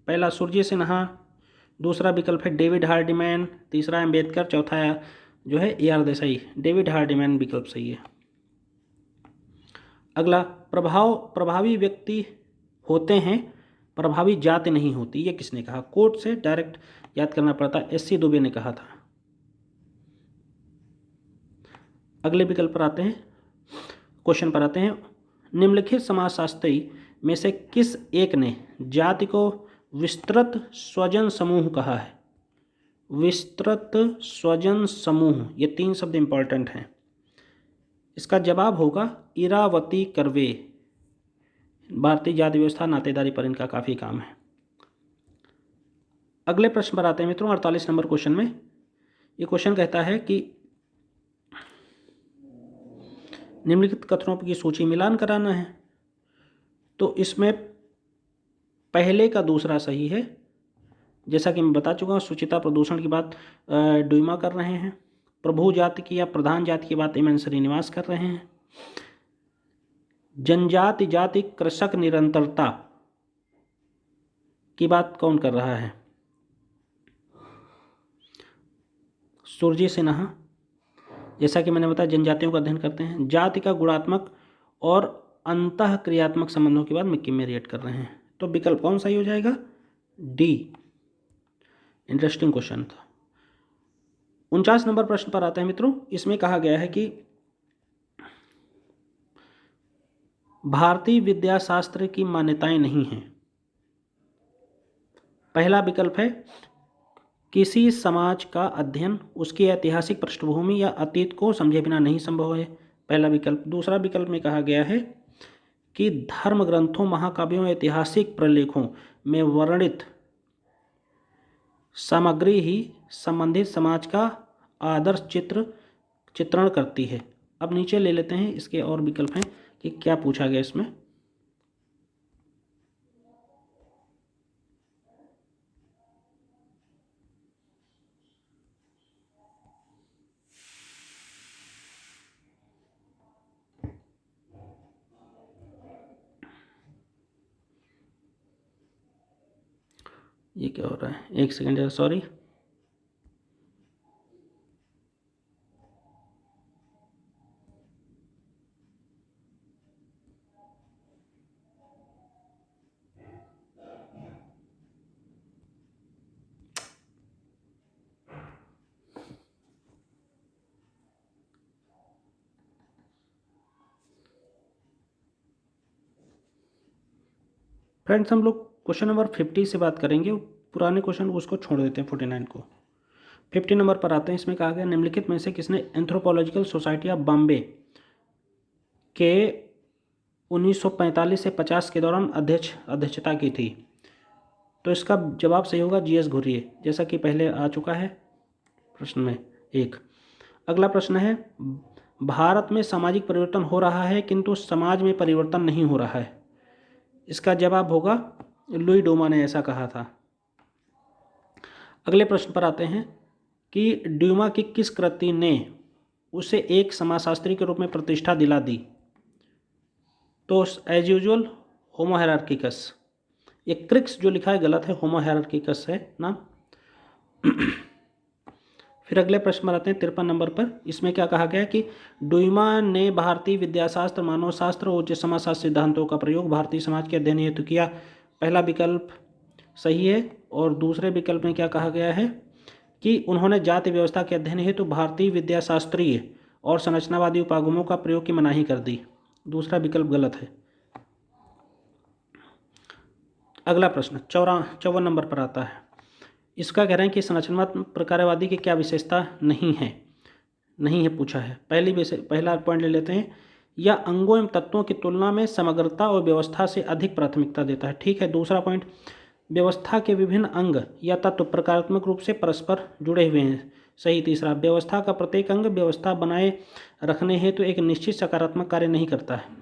पहला सुरजीत सिन्हा, दूसरा विकल्प है डेविड हार्डिमैन, तीसरा अम्बेडकर, चौथा जो है AR देसाई। डेविड हार्डिमैन विकल्प सही है। अगला, प्रभावी व्यक्ति होते हैं, प्रभावी जाति नहीं होती, ये किसने कहा? कोर्ट से डायरेक्ट याद करना पड़ता, SC दुबे ने कहा था। अगले विकल्प पर आते हैं, क्वेश्चन पर आते हैं। निम्नलिखित समाजशास्त्री में से किस एक ने जाति को विस्तृत स्वजन समूह कहा है? विस्तृत स्वजन समूह, ये 3 शब्द इंपॉर्टेंट हैं। इसका जवाब होगा इरावती कर्वे। भारतीय जाति व्यवस्था नातेदारी पर इनका काफ़ी काम है। अगले प्रश्न पर आते हैं मित्रों, 48 नंबर क्वेश्चन में। ये क्वेश्चन कहता है कि निम्नलिखित कथनों की सूची मिलान कराना है, तो इसमें पहले का दूसरा सही है। जैसा कि मैं बता चुका हूँ, सुचिता प्रदूषण की बात डुइमा कर रहे हैं, प्रभु जाति की या प्रधान जाति की बात MN श्रीनिवास कर रहे हैं, जनजाति जाति कृषक निरंतरता की बात कौन कर रहा है? सुरजीत सिन्हा। जैसा कि मैंने बताया, जनजातियों का अध्ययन करते हैं। जाति का गुणात्मक और अंतः क्रियात्मक संबंधों की बात मिक्की मेरियट कर रहे हैं। तो विकल्प कौन सही हो जाएगा? D। इंटरेस्टिंग क्वेश्चन था। 49 नंबर प्रश्न पर आते हैं मित्रों। इसमें कहा गया है कि भारतीय विद्याशास्त्र की मान्यताएं नहीं हैं। पहला विकल्प है किसी समाज का अध्ययन उसकी ऐतिहासिक पृष्ठभूमि या अतीत को समझे बिना नहीं संभव है, पहला विकल्प। दूसरा विकल्प में कहा गया है कि धर्म ग्रंथों, महाकाव्यों, ऐतिहासिक प्रलेखों में वर्णित सामग्री ही संबंधित समाज का आदर्श चित्रण करती है। अब नीचे ले लेते हैं, इसके और विकल्प हैं कि क्या पूछा गया इसमें। ये क्या हो रहा है, एक सेकेंड, सॉरी। फ्रेंड्स, हम लोग क्वेश्चन नंबर 50 से बात करेंगे, पुराने क्वेश्चन उसको छोड़ देते हैं, 49 को। 50 नंबर पर आते हैं। इसमें कहा गया निम्नलिखित में से किसने एंथ्रोपोलॉजिकल सोसाइटी ऑफ बॉम्बे के 1945 से 50 के दौरान अध्यक्षता की थी? तो इसका जवाब सही होगा GS घुर्ये, जैसा कि पहले आ चुका है प्रश्न में एक। अगला प्रश्न है, भारत में सामाजिक परिवर्तन हो रहा है किंतु समाज में परिवर्तन नहीं हो रहा है। इसका जवाब होगा लुई डोमा ने ऐसा कहा था। अगले प्रश्न पर आते हैं कि ड्यूमा की किस कृति ने उसे एक समाजशास्त्री के रूप में प्रतिष्ठा दिला दी? तो एज यूजुअल होमो हायरार्किकस। ये क्रिक्स जो लिखा है गलत है, होमो हायरार्किकस है नाम। फिर अगले प्रश्न पर आते हैं 53 नंबर पर। इसमें क्या कहा गया कि डुइमा ने भारतीय विद्याशास्त्र, मानवशास्त्र और उच्च समाजशास्त्र सिद्धांतों का प्रयोग भारतीय समाज के अध्ययन हेतु किया। पहला विकल्प सही है। और दूसरे विकल्प में क्या कहा गया है कि उन्होंने जाति व्यवस्था के अध्ययन हेतु भारतीय विद्याशास्त्रीय और संरचनावादी उपागमों का प्रयोग की मनाही कर दी। दूसरा विकल्प गलत है। अगला प्रश्न 54 नंबर पर आता है। इसका कह रहे हैं कि संरचनात्मक प्रकारवादी की क्या विशेषता नहीं है? नहीं है पूछा है। पहला पॉइंट ले लेते हैं, या अंगों एवं तत्वों की तुलना में समग्रता और व्यवस्था से अधिक प्राथमिकता देता है। ठीक है। दूसरा पॉइंट, व्यवस्था के विभिन्न अंग या तत्व प्रकारात्मक रूप से परस्पर जुड़े हुए हैं। सही। तीसरा, व्यवस्था का प्रत्येक अंग व्यवस्था बनाए रखने हेतु तो एक निश्चित सकारात्मक कार्य नहीं करता है।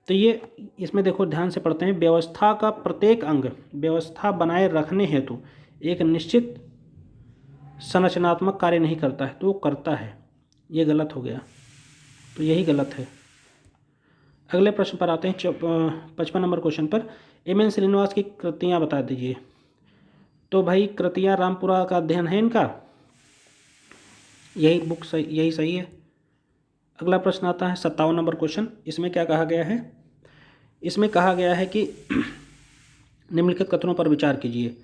तो ये इसमें देखो ध्यान से पढ़ते हैं, व्यवस्था का प्रत्येक अंग व्यवस्था बनाए रखने हेतु एक निश्चित संरचनात्मक कार्य नहीं करता है, तो वो करता है। ये गलत हो गया, तो यही गलत है। अगले प्रश्न पर आते हैं, 55 नंबर क्वेश्चन पर। एम.एन. श्रीनिवास की कृतियाँ बता दीजिए। तो भाई कृतियाँ रामपुरा का अध्ययन है इनका, यही बुक सही, यही सही है। अगला प्रश्न आता है 57 नंबर क्वेश्चन। इसमें क्या कहा गया है? इसमें कहा गया है कि निम्नलिखित कथनों पर विचार कीजिए।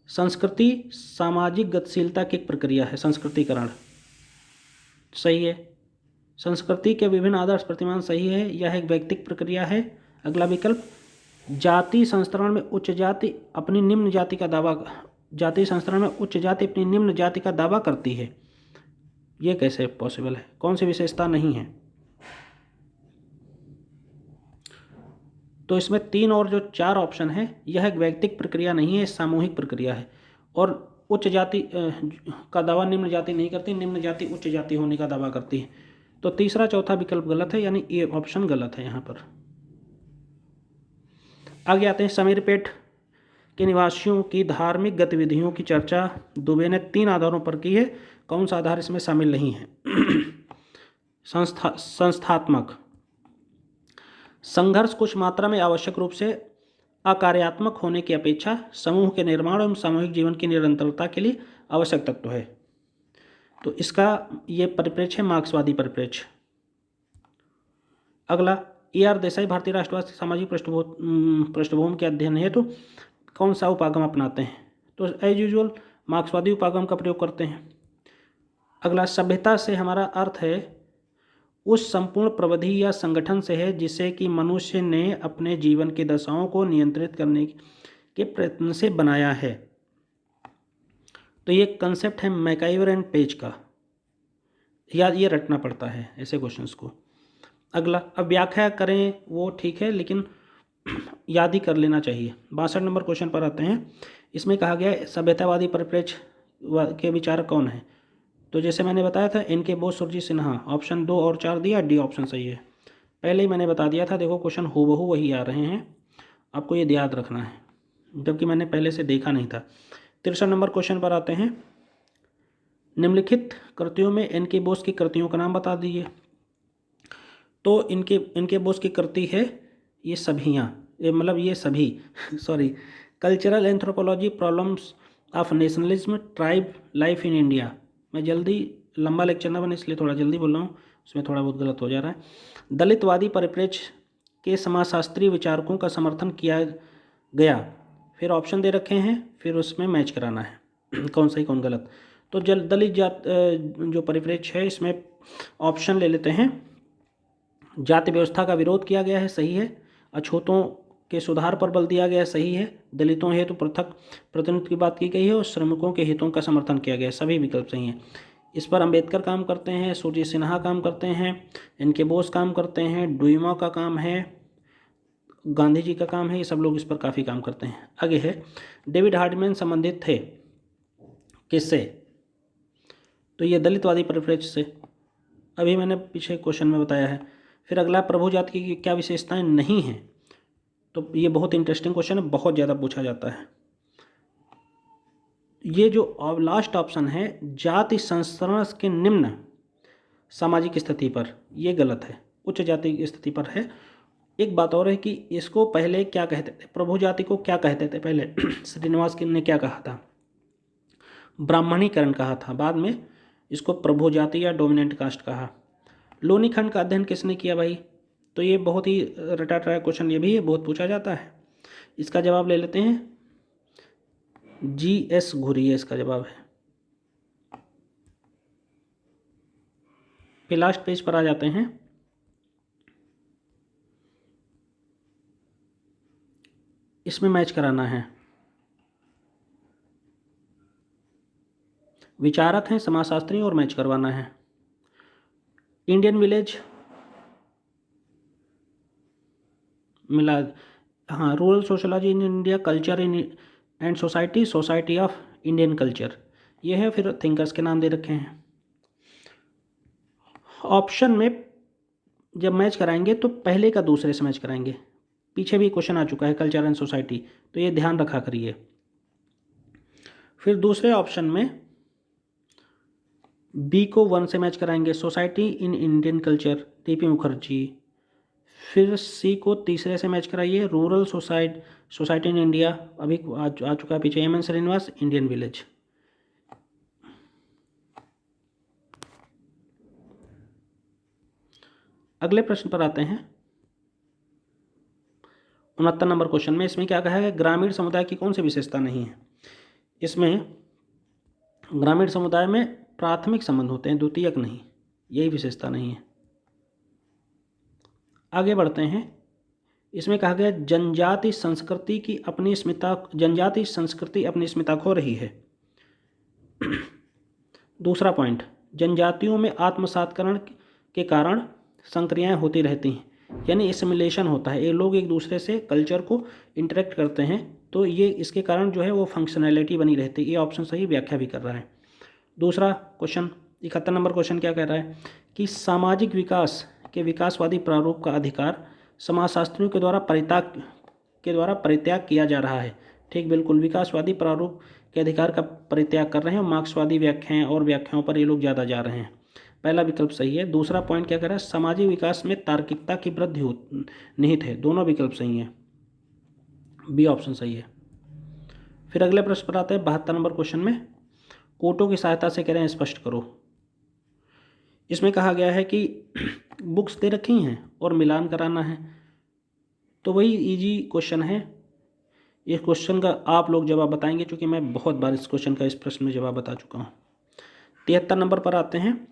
संस्कृति सामाजिक गतिशीलता की एक प्रक्रिया है। संस्कृतिकरण सही है। संस्कृति के विभिन्न आदर्श प्रतिमान सही है। यह एक व्यक्तिक प्रक्रिया है। अगला विकल्प, जाति संस्करण में उच्च जाति अपनी निम्न जाति का दावा जाति संस्करण में उच्च जाति अपनी निम्न जाति का दावा करती है। ये कैसे पॉसिबल है? कौन सी विशेषता नहीं है? तो इसमें 3 और जो 4 ऑप्शन है, यह एक व्यक्तिक प्रक्रिया नहीं है, सामूहिक प्रक्रिया है। और उच्च जाति का दावा निम्न जाति नहीं करती, निम्न जाति उच्च जाति होने का दावा करती है। तो तीसरा चौथा विकल्प गलत है, यानी ए ऑप्शन गलत है यहाँ पर। आगे आते हैं, समीरपेट के निवासियों की धार्मिक गतिविधियों की चर्चा दुबे ने 3 आधारों पर की है। कौन सा आधार इसमें शामिल नहीं है? संस्थात्मक संघर्ष कुछ मात्रा में आवश्यक रूप से अकार्यात्मक होने की अपेक्षा समूह के निर्माण एवं सामूहिक जीवन की निरंतरता के लिए आवश्यक तत्व है। तो इसका ये परिप्रेक्ष्य है मार्क्सवादी परिप्रेक्ष्य। अगला, ए.आर. देसाई भारतीय राष्ट्रवाद सामाजिक पृष्ठभूमि के अध्ययन हेतु तो कौन सा उपागम अपनाते हैं? तो एज यूजुअल मार्क्सवादी उपागम का प्रयोग करते हैं। अगला, सभ्यता से हमारा अर्थ है उस संपूर्ण प्रविधि या संगठन से है जिसे कि मनुष्य ने अपने जीवन की दशाओं को नियंत्रित करने के प्रयत्न से बनाया है। तो ये कंसेप्ट है मैकाइवर एंड पेज का, या ये रटना पड़ता है ऐसे क्वेश्चंस को। अगला, अब व्याख्या करें वो ठीक है, लेकिन याद ही कर लेना चाहिए। 62 नंबर क्वेश्चन पर आते हैं। इसमें कहा गया है सभ्यतावादी परिप्रेक्ष्य के विचारक कौन है? तो जैसे मैंने बताया था, इनके बोस, सुरजीत सिन्हा। ऑप्शन 2 और 4 दिया, डी ऑप्शन सही है। पहले ही मैंने बता दिया था, देखो क्वेश्चन हूबहू वही आ रहे हैं, आपको ये याद रखना है, जबकि मैंने पहले से देखा नहीं था। 63 नंबर क्वेश्चन पर आते हैं। निम्नलिखित कृतियों में इनके बोस की कृतियों का नाम बता दीजिए। तो इनके बोस की कृति है ये सभियाँ, मतलब ये सभी sorry, cultural anthropology, problems of nationalism, tribe life in India. मैं जल्दी, लंबा लेक्चर ना बने इसलिए थोड़ा जल्दी बोल रहा हूँ, उसमें थोड़ा बहुत गलत हो जा रहा है। दलितवादी परिप्रेक्ष्य के समाजशास्त्रीय विचारकों का समर्थन किया गया। फिर ऑप्शन दे रखे हैं, फिर उसमें मैच कराना है कौन सही कौन गलत। तो दलित जो परिप्रेक्ष्य है, इसमें ऑप्शन ले लेते हैं। जाति व्यवस्था का विरोध किया गया है, सही है। अछूतों के सुधार पर बल दिया गया है, सही है। दलितों हेतु पृथक प्रतिनिधित्व की बात की गई है और श्रमिकों के हितों का समर्थन किया गया है, सभी विकल्प सही हैं। इस पर अंबेडकर काम करते हैं, सुरजीत सिन्हा काम करते हैं, इनके बोस काम करते हैं, डुइमा का काम है, गांधी जी का काम है, ये सब लोग इस पर काफ़ी काम करते हैं। आगे है, डेविड हार्डमैन संबंधित थे किससे? तो ये दलितवादी परिप्रेक्ष्य से, अभी मैंने पीछे क्वेश्चन में बताया है। फिर अगला, प्रभु जाति की क्या विशेषताएं नहीं हैं? तो ये बहुत इंटरेस्टिंग क्वेश्चन है, बहुत ज़्यादा पूछा जाता है। ये जो लास्ट ऑप्शन है, जाति संस्करण के निम्न सामाजिक स्थिति पर, ये गलत है, उच्च जाति की स्थिति पर है। एक बात और है कि इसको पहले क्या कहते थे, प्रभु जाति को क्या कहते थे पहले श्रीनिवास ने क्या कहा था? ब्राह्मणीकरण कहा था। बाद में इसको प्रभु जाति या डोमिनेंट कास्ट कहा। लोनी खंड का अध्ययन किसने किया भाई? तो ये बहुत ही रटा क्वेश्चन ये भी है, बहुत पूछा जाता है। इसका जवाब ले लेते हैं, G.S. घुरिये इसका जवाब है। फिर लास्ट पेज पर आ जाते हैं। इसमें मैच कराना है, विचारक हैं, समाजशास्त्री और मैच करवाना है। इंडियन विलेज मिला, हाँ, rural sociology in India, culture in and society, society of Indian culture, ये है। फिर थिंकर्स के नाम दे रखे हैं। ऑप्शन में जब मैच कराएंगे तो पहले का दूसरे से मैच कराएंगे। पीछे भी क्वेश्चन आ चुका है कल्चर एंड सोसाइटी, तो ये ध्यान रखा करिए। फिर दूसरे ऑप्शन में बी को 1 से मैच कराएंगे, society in Indian culture, TP Mukherjee. फिर सी को तीसरे से मैच कराइए, रूरल सोसाइटी इन इंडिया, अभी आ चुका है पीछे, M N Srinivas, Indian village. अगले प्रश्न पर आते हैं। 69 नंबर क्वेश्चन में इसमें क्या कहा है, ग्रामीण समुदाय की कौन सी विशेषता नहीं है। इसमें ग्रामीण समुदाय में प्राथमिक संबंध होते हैं, द्वितीयक नहीं, यही विशेषता नहीं है। आगे बढ़ते हैं। इसमें कहा गया जनजाति संस्कृति अपनी अस्मिता खो रही है। दूसरा पॉइंट, जनजातियों में आत्मसातकरण के कारण संक्रियाएं होती रहती हैं, यानी एसिमिलेशन होता है, ये लोग एक दूसरे से कल्चर को इंटरेक्ट करते हैं, तो ये इसके कारण जो है वो फंक्शनैलिटी बनी रहती है। ये ऑप्शन सही व्याख्या भी कर रहा है। दूसरा क्वेश्चन 71 नंबर क्वेश्चन क्या कह रहा है कि सामाजिक विकास के विकासवादी प्रारूप का अधिकार समाजशास्त्रियों के द्वारा परित्याग किया जा रहा है। ठीक, बिल्कुल, विकासवादी प्रारूप के अधिकार का परित्याग कर रहे हैं और मार्क्सवादी व्याख्याएं और व्याख्याओं पर ये लोग ज़्यादा जा रहे हैं। पहला विकल्प सही है। दूसरा पॉइंट क्या कह रहा है, सामाजिक विकास में तार्किकता की वृद्धि निहित है। दोनों विकल्प सही हैं, बी ऑप्शन सही है। फिर अगले प्रश्न पर आते हैं 72 नंबर क्वेश्चन में, कोटों की सहायता से कह रहे हैं स्पष्ट करो। इसमें कहा गया है कि बुक्स दे रखी हैं और मिलान कराना है, तो वही इजी क्वेश्चन है। इस क्वेश्चन का आप लोग जवाब बताएंगे, क्योंकि मैं बहुत बार इस क्वेश्चन का इस प्रश्न में जवाब बता चुका हूँ। 73 नंबर पर आते हैं।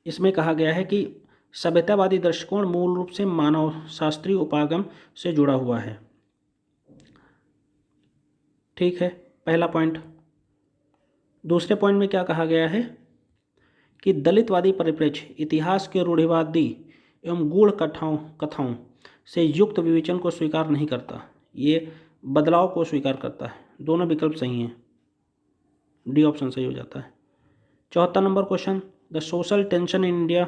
इसमें कहा गया है कि सभ्यतावादी दृष्टिकोण मूल रूप से मानव शास्त्रीय उपागम से जुड़ा हुआ है। ठीक है, पहला पॉइंट। दूसरे पॉइंट में क्या कहा गया है कि दलितवादी परिप्रेक्ष्य इतिहास के रूढ़िवादी एवं गूढ़ कथाओं से युक्त विवेचन को स्वीकार नहीं करता, ये बदलाव को स्वीकार करता है। दोनों विकल्प सही हैं, डी ऑप्शन सही हो जाता है। 74 number question, the social tension in India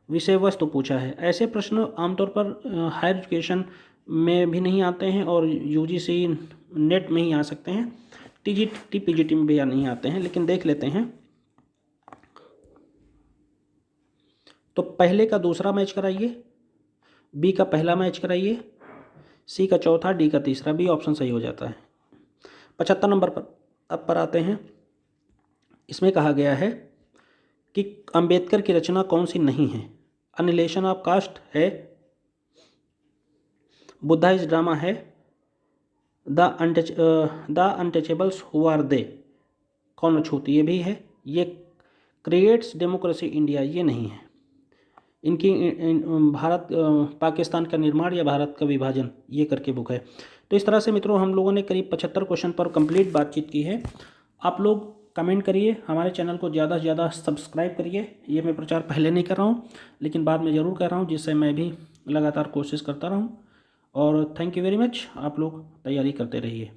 विषय वस्तु पूछा है। ऐसे प्रश्न आमतौर पर हायर एजुकेशन में भी नहीं आते हैं और यूजीसी नेट में ही आ सकते हैं, टीजीटी पीजीटी में भी नहीं आते हैं, लेकिन देख लेते हैं। तो पहले का दूसरा मैच कराइए, बी का पहला मैच कराइए, सी का चौथा, डी का तीसरा, बी ऑप्शन सही हो जाता है। 75 नंबर पर आते हैं। इसमें कहा गया है कि अंबेडकर की रचना कौन सी नहीं है। अनिलेशन ऑफ कास्ट है, बुद्धा इज ड्रामा है, the untouchables who are they, कौन अछूती, ये भी है, ये क्रिएट्स डेमोक्रेसी इंडिया, ये नहीं है। इनकी भारत पाकिस्तान का निर्माण या भारत का विभाजन, ये करके बुक है। तो इस तरह से मित्रों हम लोगों ने करीब 75 क्वेश्चन पर कंप्लीट बातचीत की है। आप लोग कमेंट करिए, हमारे चैनल को ज़्यादा से ज़्यादा सब्सक्राइब करिए। ये मैं प्रचार पहले नहीं कर रहा हूँ, लेकिन बाद में ज़रूर कर रहा हूँ, जिससे मैं भी लगातार कोशिश करता रहूँ। और थैंक यू वेरी मच, आप लोग तैयारी करते रहिए।